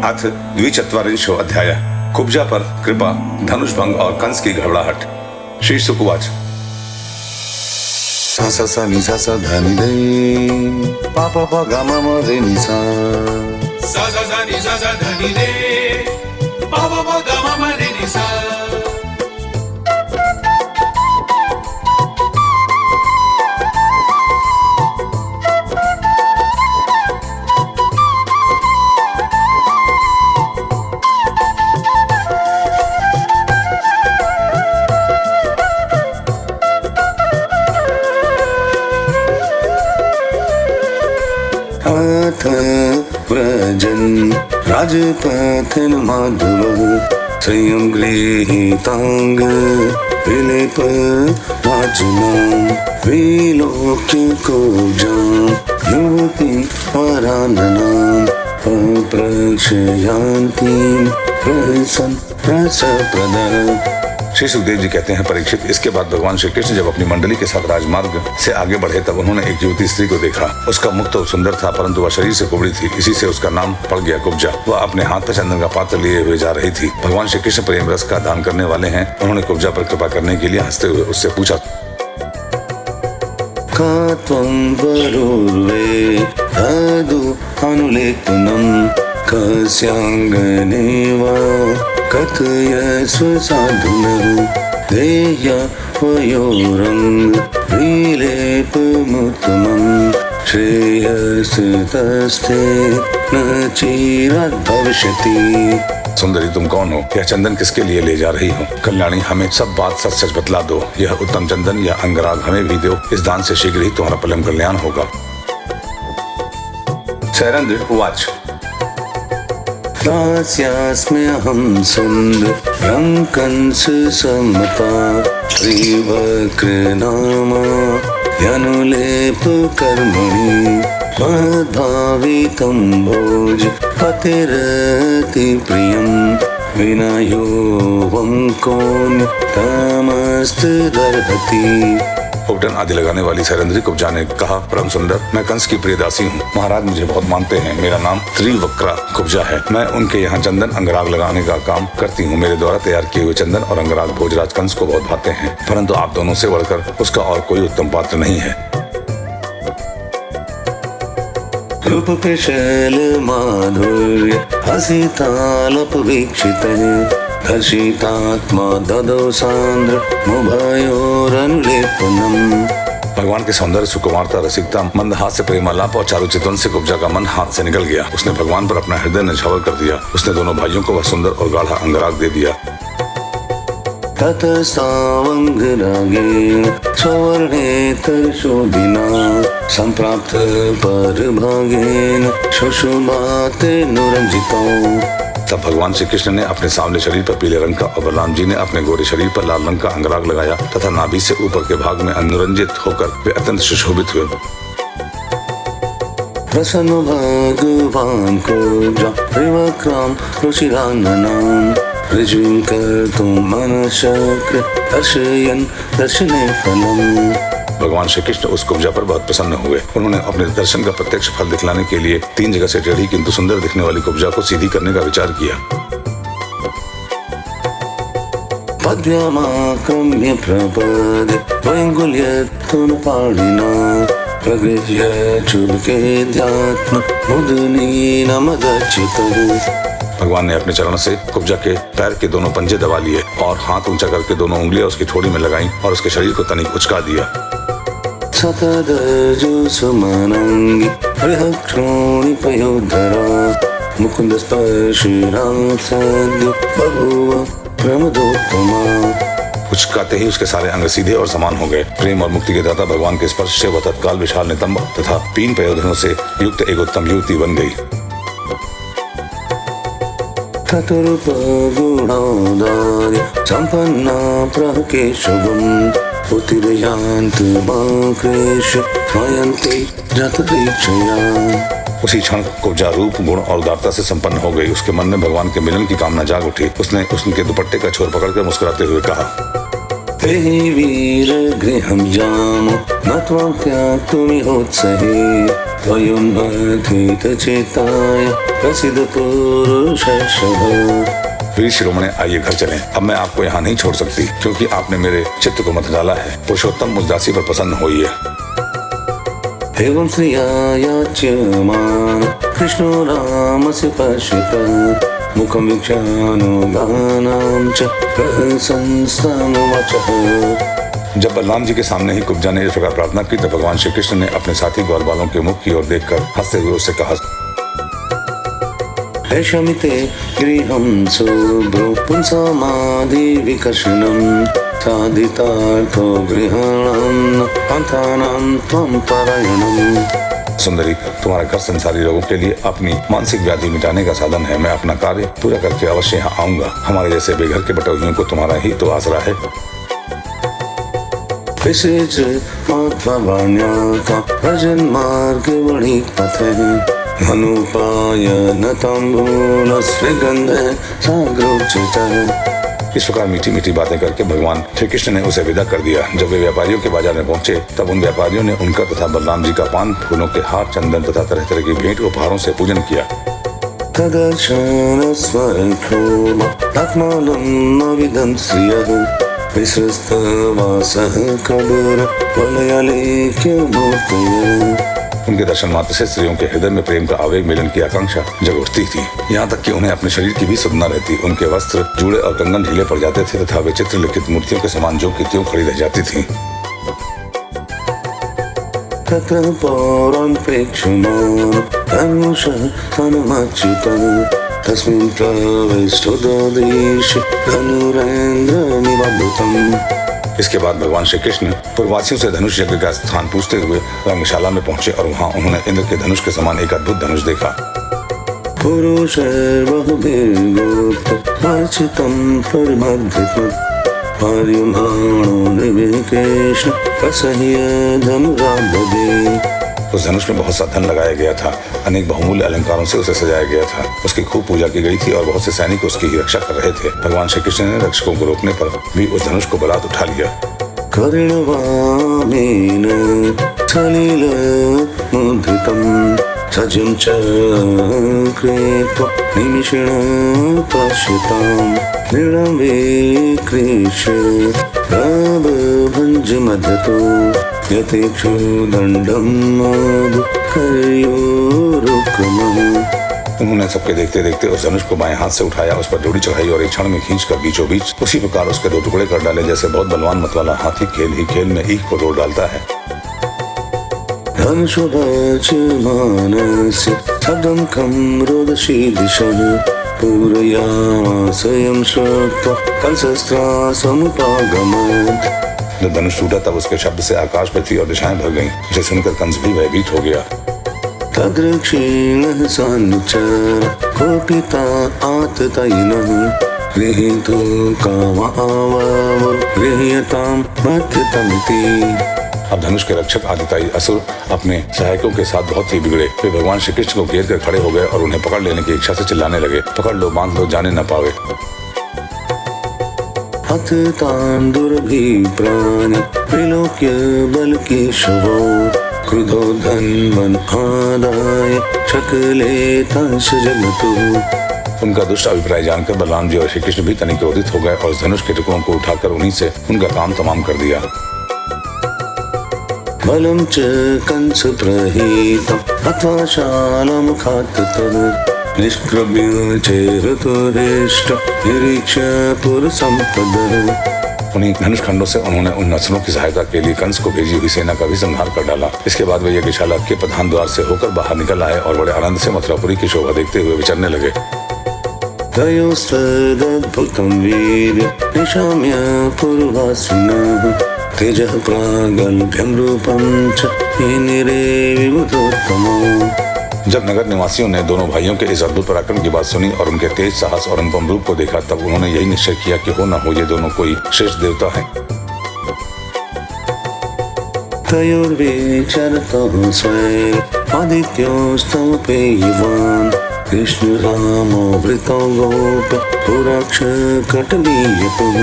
अथ द्विचत्वारिंशो अध्याय कुब्जा पर कृपा, धनुष भंग और कंस की घबराहट। श्री सुकुवाच। सा सा सा नि सा सा धा नि रे पा पा पा गा मा मा रे नि सा सा सा सा नि सा सा धा नि रे पा पा पा गा मा मा रे नि सा। व्रजन राजपथन माधव संयम गृहीतांग विलेप राजनाम विलोक्य कुब्जां युवती वराननां प्रक्षयान्तीं रसप्रदा। श्री सुखदेव जी कहते हैं, परीक्षित, इसके बाद भगवान श्री कृष्ण जब अपनी मंडली के साथ राजमार्ग से आगे बढ़े तब उन्होंने एक युवती स्त्री को देखा। उसका मुख तो सुंदर था, परंतु वह शरीर से कुबड़ी थी। इसी से उसका नाम पड़ गया कुब्जा। वह अपने हाथ पर चंदन का पात्र लिए हुए जा रही थी। भगवान श्री कृष्ण प्रेम रस का दान करने वाले हैं। उन्होंने कुब्जा पर कृपा करने के लिए हंसते हुए उससे पूछा, कथयस्व साधुनः देया वयोरंग विलेपमुत्तमं श्रेयस्तस्ते न चिरात् भविष्यति। सुंदरी, तुम कौन हो? यह चंदन किसके लिए ले जा रही हो? कल्याणी, हमें सब बात सच सच बतला दो। यह उत्तम चंदन या अंगराग हमें भी दो। इस दान से शीघ्र ही तुम्हारा परम कल्याण होगा। शैरेंद्र उवाच। दास्यास्म्यहं सुन्दरं कंस सम्मता त्रिवक्रनामा यनुलेप कर्मणि मद्भावितं भोज पतिरति प्रियं विनयो वं कोन्यतमस्तदर्हति। उपटन आदि लगाने वाली शैरेंद्री कुब्जा ने कहा, परम सुंदर, मैं कंस की प्रिय दासी हूँ। महाराज मुझे बहुत मानते हैं। मेरा नाम त्रिवक्रा कुब्जा है। मैं उनके यहाँ चंदन अंगराग लगाने का काम करती हूँ। मेरे द्वारा तैयार किए हुए चंदन और अंगराग भोजराज कंस को बहुत भाते हैं, परंतु आप दोनों से बढ़कर उसका और कोई उत्तम पात्र नहीं है। रूप कुशल माधुर्य हसितालपवीक्षितः हर्षितात्मा ददौ सान्द्र मुभयोरनुलेपनम्। भगवान के सौंदर्य, सुकुमारता, रसिकता, मंद हाथ से प्रेमालाप और चारु चितवन से कुब्जा का मन हाथ से निकल गया। उसने भगवान पर अपना हृदय निछावर कर दिया। उसने दोनों भाइयों को वह सुंदर और गाढ़ा अंगराग दे दिया। ततस्तावंगरागेण स्ववर्णेतरशोभिना संप्राप्त परभागेन शुशुभाते नुरंजितौ। तब भगवान श्री कृष्ण ने अपने सांवले शरीर पर पीले रंग का और बलराम जी ने अपने गोरे शरीर पर लाल रंग का अंगराग लगाया तथा नाभि से ऊपर के भाग में अनुरंजित होकर वे अत्यंत सुशोभित हुए। प्रसन्न भगवान को त्रिवक्रां रुचिरांगनां ऋजुं कर्तुं मनश्चक्र दर्शयन् दर्शने फलम्। भगवान श्री कृष्ण उस कुब्जा पर बहुत प्रसन्न हुए। उन्होंने अपने दर्शन का प्रत्यक्ष फल दिखलाने के लिए 3 जगह से टेढ़ी किंतु सुंदर दिखने वाली कुब्जा को सीधी करने का विचार किया। पद्यमाक्रम्य प्रपद वैंगुल्यत्तुनपाणिना प्रगृह्य चुबकेध्यात्म मुदनीनमदच्युतः। भगवान ने अपने चरणों से कुब्जा के पैर के दोनों पंजे दबा लिए और हाथ ऊंचा करके दोनों उंगलियां उसकी ठोड़ी में लगाईं और उसके शरीर को तनिक उचका दिया। सतदर्जो सुमनांगी बृहत्रोणिपयोधरा मुकुंद स्पर्शिरासद्य बभूव प्रमदोत्तमा। उचकाते ही उसके सारे अंग सीधे और समान हो गए। प्रेम और मुक्ति के दाता भगवान के स्पर्श से वह तत्काल विशाल नितंब तथा 3 पयोधरों से युक्त एक उत्तम युवती बन गई। ततुरुपगुणादार्य संपन्ना प्रकेशवम् पुतिरयान्त बांक्रेश स्वयन्ति जतरीक्षया। उसी क्षण कुब्जा रूप, गुण और उदारता से संपन्न हो गई। उसके मन में भगवान के मिलन की कामना जाग उठी। उसने उनके दुपट्टे का छोर पकड़कर मुस्कुराते हुए कहा, वीर गृहं जामो न त्वां त्याक्तुमिहोत्सहे त्वयोन्मथितचेताय प्रसिद्ध पुरुषर्षभ। वीर शिरोमणे, आइए घर चलें। अब मैं आपको यहाँ नहीं छोड़ सकती, क्योंकि आपने मेरे चित्त को मत डाला है। पुरुषोत्तम उस दासी पर प्रसन्न होइए। एवं श्रिया याच्यमान कृष्णो रामस्य पश्यत मुखं वीक्षानो गानां च प्रशंसानुवचः। जब बलराम जी के सामने ही कुब्जा ने इस प्रकार प्रार्थना की, तब भगवान श्री कृष्ण ने अपने साथी ग्वाल बालों के मुख की ओर देखकर हंसते हुए उससे कहा, ऐषमिते गृहं शुभ्रो पुंसामादि विकर्षणं साधितार्थो गृहाणां पंथानां त्वं परायणम्। सुंदरी, तुम्हारा घर संसारी लोगों के लिए अपनी मानसिक व्याधि मिटाने का साधन है। मैं अपना कार्य पूरा करके अवश्य यहाँ आऊंगा। हमारे जैसे बेघर के बटोहियों को तुम्हारा ही तो आसरा है। भजन मार्ग बड़ी पथे अनुपायन तांबूल सुगंध साग्रोचित। इस प्रकार मीठी मीठी बातें करके भगवान श्री कृष्ण ने उसे विदा कर दिया। जब वे व्यापारियों के बाजार में पहुंचे, तब उन व्यापारियों ने उनका तथा बलराम जी का पान, फूलों के हार, चंदन तथा तरह तरह की भेंट उपहारों से पूजन किया। तदर्शन स्वक्षोभ आत्मानं श्रियः विश्रस्तवासः कबूर वलयालेख्यमूर्तयः। उनके दर्शन मात्र से स्त्रियों के हृदय में प्रेम का आवेग मिलन की आकांक्षा जग उठती थी। यहाँ तक कि उन्हें अपने शरीर की भी सुध न रहती। उनके वस्त्र, जूड़े और कंगन ढीले पड़ जाते थे तथा वे चित्रलिखित मूर्तियों के समान जो की त्यों खड़ी रह जाती थी। तत्र पौरान् प्रेक्षमाण धनुषः हनुमच्युतः तस्मिन् प्रविष्टो ददीश धनुरेन्द्रमिवावृतम्। इसके बाद भगवान श्री कृष्ण पूर्ववासियों से धनुष यज्ञ का स्थान पूछते हुए रंगशाला में पहुंचे और वहां उन्होंने इंद्र के धनुष के समान एक अद्भुत धनुष देखा। पुरुषैर्बहुभिर्गुप्त अर्चितं परिमर्दितं पार्युमाणो निर्विकेश कसह्य धनुराददे। उस धनुष में बहुत सा धन लगाया गया था। अनेक बहुमूल्य अलंकारों से उसे सजाया गया था। उसकी खूब पूजा की गई थी और बहुत से सैनिक उसकी ही रक्षा कर रहे थे। भगवान श्री कृष्ण ने रक्षकों को रोकने पर भी उस धनुष को बलात् उठा लिया। कर्णवामेन सलिलमुद्रितं सजं चक्रेत्वा निमिषेण पश्यतां निर्णवीकृष्य प्रभञ्जमधतो यथेक्षुदण्डं मधुकर्योरुक्रमः। उन्होंने सबके देखते देखते उस धनुष को बाएं हाथ से उठाया, उस पर डोरी चढ़ाई और एक क्षण में खींचकर बीचों बीच उसी प्रकार उसके दो टुकड़े कर डाले, जैसे बहुत बलवान मतवाला हाथी खेल ही खेल में ईख को तोड़ डालता है। धनुषोदच्यमानस्य शब्दं कं रोदसी दिशः पूरयामास स्वयं श्रुत्वा कंसस्त्रासमुपागमत्। जब धनुष टूटा, तब उसके शब्द से आकाश, पृथ्वी और दिशाएं भर गईं। उसे सुनकर कंस भी भयभीत हो गया। तद्रक्षीणः सञ्चर कोपिता आततैनः गृहीतो कामावगृह्यतां मध्यतमिति। अब धनुष के रक्षक आदिताई असुर अपने सहायकों के साथ बहुत ही बिगड़े। वे भगवान श्री कृष्ण को घेर कर खड़े हो गए और उन्हें पकड़ लेने की इच्छा से चिल्लाने लगे, पकड़ लो, बांध लो, जाने न पावे। अथ तान् दुर्भिप्राणि विलोक्य बलकेशवो क्रुधो धन्वन् आदाय शकले तंस जगतु। उनका दुष्ट अभिप्राय जानकर बलराम जी और श्री कृष्ण भी तनिक क्रोधित हो गए और उस धनुष के टुकड़ों को उठाकर उन्हीं से उनका काम तमाम कर दिया। बलं च कंस प्रहीतम् अथवा शालमुखात् तद् निष्क्रम्य चेरतुरेष्ट निरीक्ष्य पुरसम्पदः। उन्हीं धनुष खंडों से उन्होंने उन असुरों की सहायता के लिए कंस को भेजी हुई सेना का भी संहार कर डाला। इसके बाद वे यज्ञशाला के प्रधान द्वार से होकर बाहर निकल आए और बड़े आनंद से मथुरापुरी की शोभा देखते हुए विचरने लगे। तयोस्तदद्भुतं वीर्य निशाम्य पूर्वासिनः तेजः प्रागल्भ्यं रूपं च हिनिरे विबुधोत्तमम्। जब नगर निवासियों ने दोनों भाइयों के इस अद्भुत पराक्रम की बात सुनी और उनके तेज साहस और अनुपम रूप को देखा, तब उन्होंने यही निश्चय किया कि हो न हो ये दोनों कोई श्रेष्ठ देवता हैं। तयोर्विचरतः स्वयं आदित्योस्तमपेयवान् कृष्णरामो वृतो गोप पुराक्षकटवीयतुः।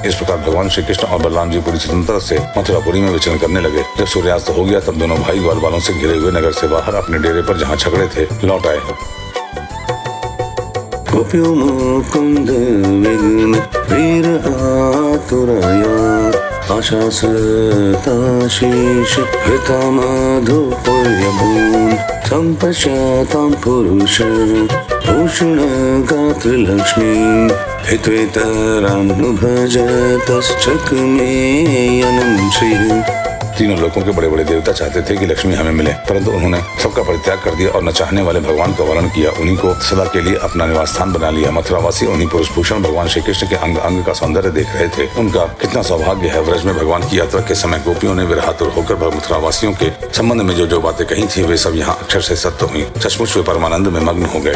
इस प्रकार भगवान श्री कृष्ण और बलराम जी पूरी स्वतंत्रता से मथुरापुरी में विचरण करने लगे। जब सूर्यास्त हो गया तब दोनों भाई ग्वाल बालों से घिरे हुए नगर से बाहर अपने डेरे पर जहाँ छकड़े थे लौट आए। गोपियों मुकुंद विघ्न वीर आतुरया आशा सताशीष हृता मधुपुर्यभून् संपश्यतां पुरुष भूषण गात्रलक्ष्मी हित्वेतरानुभजतश्चक्मेयनं श्री। तीनों लोगों के बड़े बड़े देवता चाहते थे कि लक्ष्मी हमें मिले, परंतु उन्होंने सबका परित्याग कर दिया और न चाहने वाले भगवान का वर्णन किया। उन्हीं को सदा के लिए अपना निवास स्थान बना लिया। मथुरावासी उन्हीं पुरुष भूषण भगवान श्री कृष्ण के अंग अंग का सौंदर्य देख रहे थे। उनका कितना सौभाग्य है। व्रज में भगवान की यात्रा के समय गोपियों ने विरहातुर होकर मथुरावासियों के संबंध में जो जो बातें कही थी वे सब यहाँ अक्षर से सत्य हुई। सचमुच वे परमानंद में मग्न हो गए।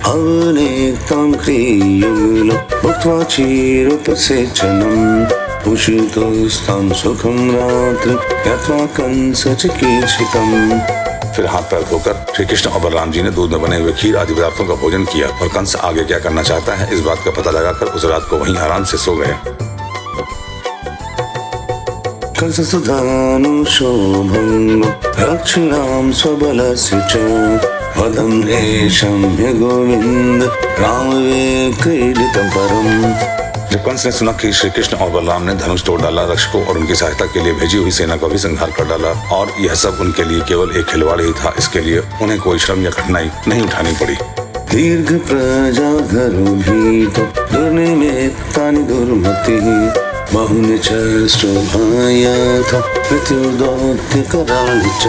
अनेकं क्रियुगलं भुक्त्वा क्षीरोपसेचनम् उषितोस्तं सुखं रात्रि यत्वा कंसचिकीर्षितम्। फिर हाथ पैर धोकर श्री कृष्ण और बलराम जी ने दूध में बने हुए खीर आदि पदार्थों का भोजन किया और कंस आगे क्या करना चाहता है इस बात का पता लगाकर उस रात को वहीं आराम से सो गए। कंससुधानुशोभं रक्षिणां स्वबलस्य च वदं देशम्य गोविन्द रामवे क्रीडितं परम्। जब कंस ने सुना कि श्री कृष्ण और बलराम ने धनुष तोड़ डाला, रक्षकों और उनकी सहायता के लिए भेजी हुई सेना का भी संहार कर डाला और यह सब उनके लिए केवल एक खिलवाड़ ही था, इसके लिए उन्हें कोई श्रम या कठिनाई नहीं उठानी पड़ी। दीर्घ प्रजाधरो भीतो दुर्निमित्तानि दुर्मतिः बहुनिचष्टोभायाथ मृत्युर्दौत्यकराणि च।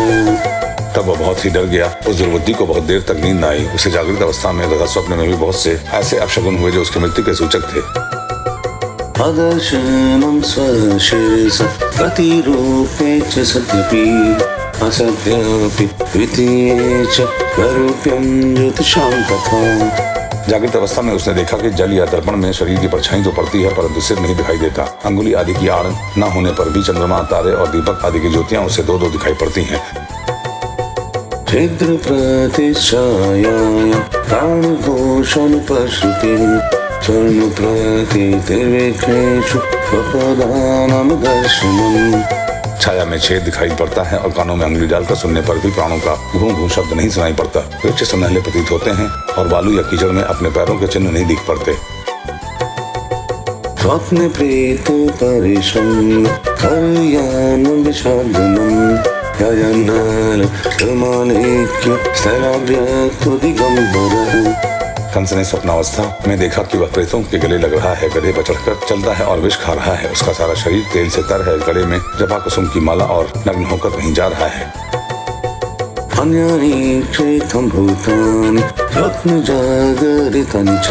तब वह बहुत ही डर गया। उस दुर्बुद्धि को बहुत देर तक नींद न आई। उसे जागृत अवस्था में तथा स्वप्न में भी बहुत से ऐसे अपशगुन हुए जो उसकी मृत्यु के सूचक थे। अदर्शनं स्वशिरसा प्रतिरूपे च सत्यपि असत्यपि द्वितीये च स्वरूप्यं ज्योतिषां तथा। जागृत अवस्था में उसने देखा कि जल या दर्पण में शरीर की परछाई तो पड़ती है परंतु सिर नहीं दिखाई देता। अंगुली आदि की आड़ न होने पर भी चंद्रमा, तारे और दीपक आदि की ज्योतियां उसे दो दो दिखाई पड़ती हैं। छिद्र प्रतिच्छायां प्राणघोषं पश्यति स्वर्ण प्रतिर्विघ्नेषु स्वपदानां दर्शनम्। छाया में छेद दिखाई पड़ता है और कानों में अंगुली डालकर सुनने पर भी प्राणों का घूं घूं शब्द नहीं सुनाई पड़ता। वृक्ष सुनहले प्रतीत होते हैं और बालू या कीचड़ में अपने पैरों के चिन्ह नहीं दिख पड़ते। स्वप्ने प्रेत परिश्रम हरयान विषादनम् यजनल समानेक्य स्थलाभ्यक्तो दिगंबर। कंस ने स्वप्नावस्था में देखा कि वह प्रेतों के गले लग रहा है, गधे पर चढ़कर चलता है और विष खा रहा है। उसका सारा शरीर तेल से तर है, गले में जपा कुसुम की माला और नग्न होकर कहीं जा रहा है। अन्यानि क्षेत्रं भूतानि रत्नजागरितानि च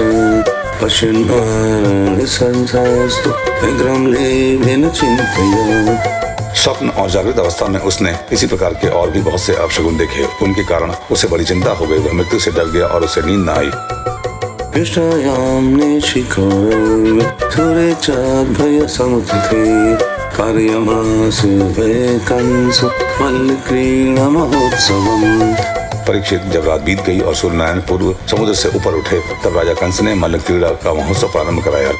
पश्यन् संसास्तु विग्रहं लेभेन चिन्तया। स्वप्न और जागृत अवस्था में उसने इसी प्रकार के और भी बहुत से अपशगुन देखे। उनके कारण उसे बड़ी चिंता हो गई। वह मृत्यु से डर गया और उसे नींद न आई। कृष्णायाम्ने शिखरे सुरे चाद्भय समुत्थे कार्यमासु वे कंसु मल्लक्रीडा महोत्सवम्। परीक्षित, जब रात बीत गई और सूर्यनारायण पूर्व समुद्र से ऊपर उठे तब राजा कंस ने मल्ल क्रीड़ा का महोत्सव प्रारंभ कराया।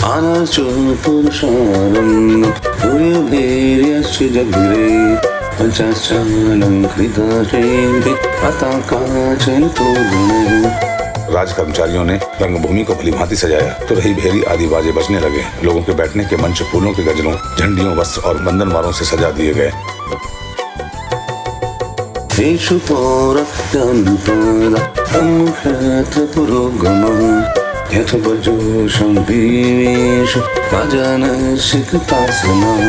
आनर्चो पुरुषारण्य सूर्यभीर्यश्च जगरे पंचाश्चालंकृताशेन्दे पताकाचलितोर्गणे। राज कर्मचारियों ने रंगभूमि को भली भांति सजाया तो रही भेरी आदि बाजे बजने लगे। लोगों के बैठने के मंच फूलों के गजरों, झंडियों, वस्त्र और बंधनवारों से सजा दिए गए। तेषु पौरत्यानुपादा सम्मुखत्र पुरोगमः यथोपजोषं विवेशु राजानस्य कृतासनः।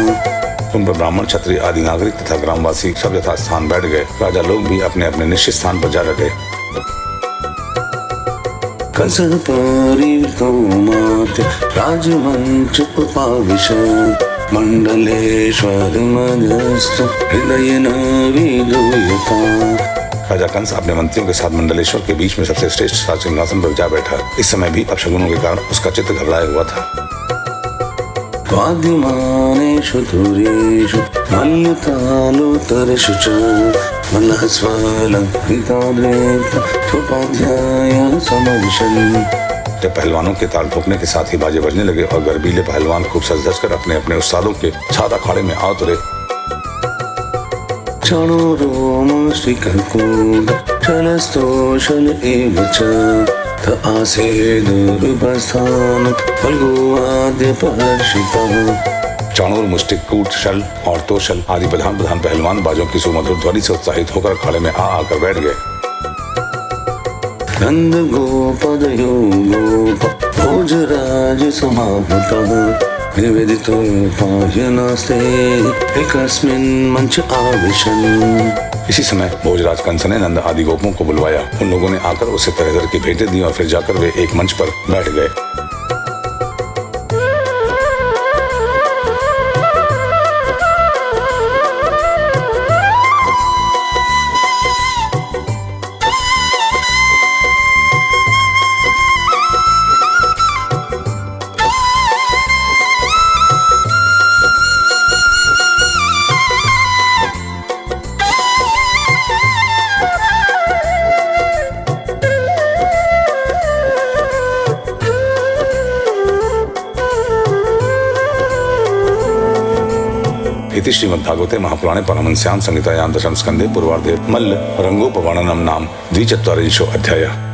उन पर ब्राह्मण, क्षत्रिय आदि नागरिक तथा ग्रामवासी सब यथा स्थान बैठ गए। राजा लोग भी अपने अपने निश्चित स्थान पर जा डटे। कंसः परिवृतो मात्य राजमंच उपाविशत् मंडलेश्वरमध्यस्थो हृदयेन विदूयता। राजा कंस अपने मंत्रियों के साथ मंडलेश्वर के बीच में सबसे श्रेष्ठ सिंहासन पर जा बैठा। इस समय भी अपशगुनों के कारण उसका चित्त घबराया हुआ था। वाद्यमानेषु धुरेषु मल्लतालोत्तरेषु च मल्लस्वलंकृताद्रेष्टा स्वोपाध्यायान् समविशन्। जब पहलवानों के ताल ठोकने के साथ ही बाजे बजने लगे और गर्वीले पहलवान खूब सज धज कर अपने अपने उस्तादों के साथ अखाड़े में आ उतरे। चाणूर, मुष्टिक, कूट, शल और तोशल आदि प्रधान प्रधान पहलवान बाजों की सुमधुर ध्वनि से उत्साहित होकर अखाड़े में आकर बैठ गए। नंद गोपद गोप भोजराज समाहुतः निवेदितो पाह्यनास्ते एकस्मिन् मंच आविशन्। इसी समय भोजराज कंस ने नंद आदि गोपों को बुलवाया। उन लोगों ने आकर उसे तरह तरह की भेंटें दी और फिर जाकर वे एक मंच पर बैठ गए। इति श्रीमद्भागवते महापुराणे परमहंस्यां संहितायां दशम स्कंधे पूर्वार्धे मल्ल रंगोपवर्णनम नाम 24 अध्यायः।